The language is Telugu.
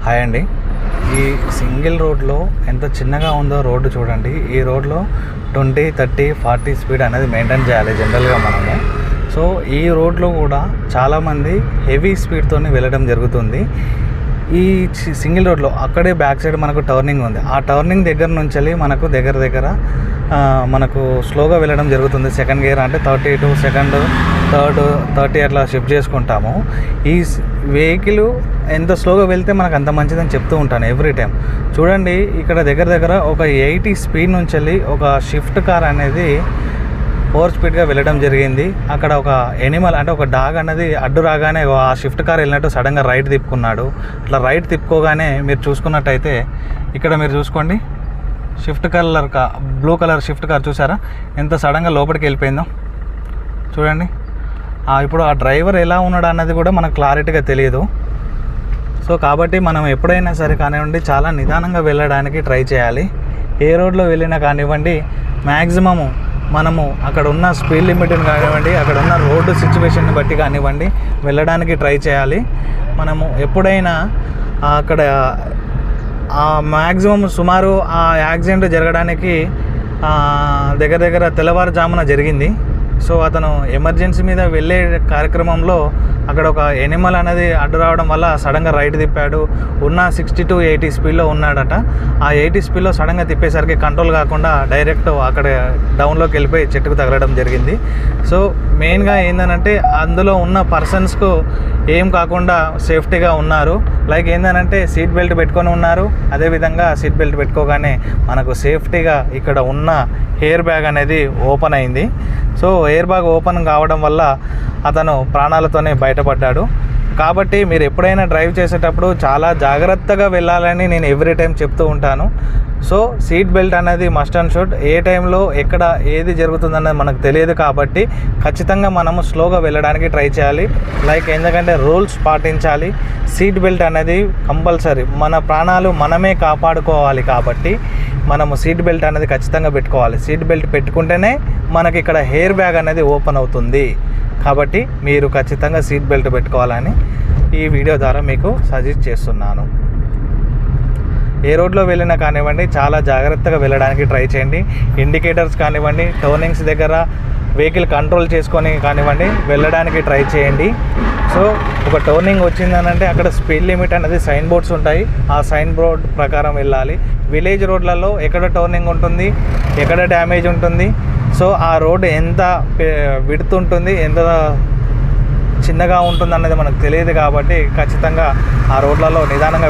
హాయ్ అండి. ఈ సింగిల్ రోడ్లో ఎంత చిన్నగా ఉందో రోడ్డు చూడండి. ఈ రోడ్లో 20, 30, 40 స్పీడ్ అనేది మెయింటైన్ చేయాలి జనరల్గా మనము. సో ఈ రోడ్లో కూడా చాలామంది హెవీ స్పీడ్తో వెళ్ళడం జరుగుతుంది. ఈ సింగిల్ రోడ్లో అక్కడే బ్యాక్ సైడ్ మనకు టర్నింగ్ ఉంది. ఆ టర్నింగ్ దగ్గర నుంచి మనకు దగ్గర మనకు స్లోగా వెళ్ళడం జరుగుతుంది. సెకండ్ గేర్ అంటే 32, సెకండ్, థర్డ్, 30 అట్లా షిఫ్ట్ చేసుకుంటాము. ఈ వెహికల్ ఎంత స్లోగా వెళ్తే మనకు అంత మంచిదని చెప్తూ ఉంటాను ఎవ్రీ టైం. చూడండి, ఇక్కడ దగ్గర ఒక 80 స్పీడ్ నుంచి ఒక షిఫ్ట్ కార్ అనేది 4 స్పీడ్గా వెళ్ళడం జరిగింది. అక్కడ ఒక ఎనిమల్ అంటే ఒక డాగ్ అనేది అడ్డు రాగానే ఆ షిఫ్ట్ కార్ వెళ్ళినట్టు సడన్గా రైట్ తిప్పుకున్నాడు. అట్లా రైట్ తిప్పుకోగానే మీరు చూసుకున్నట్టయితే ఇక్కడ మీరు చూసుకోండి, shift colour blue colour Swift car చూసారా ఎంత సడన్గా లోపలికి వెళ్ళిపోయిందో చూడండి. ఇప్పుడు ఆ డ్రైవర్ ఎలా ఉన్నాడు అన్నది కూడా మనకు క్లారిటీగా తెలియదు. సో కాబట్టి మనం ఎప్పుడైనా సరే కానివ్వండి చాలా నిదానంగా వెళ్ళడానికి ట్రై చేయాలి. ఏ రోడ్లో వెళ్ళినా కానివ్వండి మ్యాక్సిమము మనము అక్కడ ఉన్న స్పీడ్ లిమిట్ని కానివ్వండి, అక్కడ ఉన్న రోడ్డు సిచ్యువేషన్ని బట్టి కానివ్వండి వెళ్ళడానికి ట్రై చేయాలి. మనము ఎప్పుడైనా అక్కడ మ్యాక్సిమం సుమారు ఆ యాక్సిడెంట్ జరగడానికి దగ్గర తెల్లవారుజామున జరిగింది. సో అతను ఎమర్జెన్సీ మీద వెళ్ళే కార్యక్రమంలో అక్కడ ఒక ఎనిమల్ అనేది అడ్డు రావడం వల్ల సడన్గా రైట్ తిప్పాడు. ఉన్న 60 to 80 స్పీడ్లో ఉన్నాడట. ఆ 80 స్పీడ్లో సడన్గా తిప్పేసరికి కంట్రోల్ కాకుండా డైరెక్ట్ అక్కడ డౌన్లోకి వెళ్ళిపోయి చెట్టుకు తగలడం జరిగింది. సో మెయిన్గా ఏంటంటే అందులో ఉన్న పర్సన్స్కు ఏం కాకుండా సేఫ్టీగా ఉన్నారు. లైక్ ఏంటంటే సీట్ బెల్ట్ పెట్టుకొని ఉన్నారు. అదేవిధంగా సీట్ బెల్ట్ పెట్టుకోగానే మనకు సేఫ్టీగా ఇక్కడ ఉన్న ఎయిర్ బ్యాగ్ అనేది ఓపెన్ అయింది. సో ఎయిర్ బ్యాగ్ ఓపెన్ కావడం వల్ల అతను ప్రాణాలతోనే బయటపడ్డాడు. కాబట్టి మీరు ఎప్పుడైనా డ్రైవ్ చేసేటప్పుడు చాలా జాగ్రత్తగా వెళ్ళాలని నేను ఎవ్రీ టైం చెప్తూ ఉంటాను. సో సీట్ బెల్ట్ అనేది మస్ట్ అండ్ షుడ్. ఏ టైంలో ఎక్కడ ఏది జరుగుతుందన్నది మనకు తెలియదు కాబట్టి ఖచ్చితంగా మనము స్లోగా వెళ్ళడానికి ట్రై చేయాలి. లైక్ ఎందుకంటే రూల్స్ పాటించాలి. సీట్ బెల్ట్ అనేది కంపల్సరీ. మన ప్రాణాలు మనమే కాపాడుకోవాలి కాబట్టి మనము సీట్ బెల్ట్ అనేది ఖచ్చితంగా పెట్టుకోవాలి. సీట్ బెల్ట్ పెట్టుకుంటేనే మనకి ఇక్కడ ఎయిర్ బ్యాగ్ అనేది ఓపెన్ అవుతుంది. కాబట్టి మీరు ఖచ్చితంగా సీట్ బెల్ట్ పెట్టుకోవాలని ఈ వీడియో ద్వారా మీకు సజెస్ట్ చేస్తున్నాను. ఏ రోడ్లో వెళ్ళినా కానివ్వండి చాలా జాగ్రత్తగా వెళ్ళడానికి ట్రై చేయండి. ఇండికేటర్స్ కానివ్వండి, టర్నింగ్స్ దగ్గర వెహికల్ కంట్రోల్ చేసుకొని కానివ్వండి వెళ్ళడానికి ట్రై చేయండి. సో ఒక టర్నింగ్ వచ్చిందనంటే అక్కడ స్పీడ్ లిమిట్ అనేది సైన్ బోర్డ్స్ ఉంటాయి. ఆ సైన్ బోర్డ్ ప్రకారం వెళ్ళాలి. విలేజ్ రోడ్లలో ఎక్కడ టర్నింగ్ ఉంటుంది, ఎక్కడ డ్యామేజ్ ఉంటుంది, సో ఆ రోడ్ ఎంత విడ్త్ ఉంటుంది, ఎంత చిన్నగా ఉంటుంది అన్నది మనకు తెలియదు. కాబట్టి ఖచ్చితంగా ఆ రోడ్లలో నిదానంగా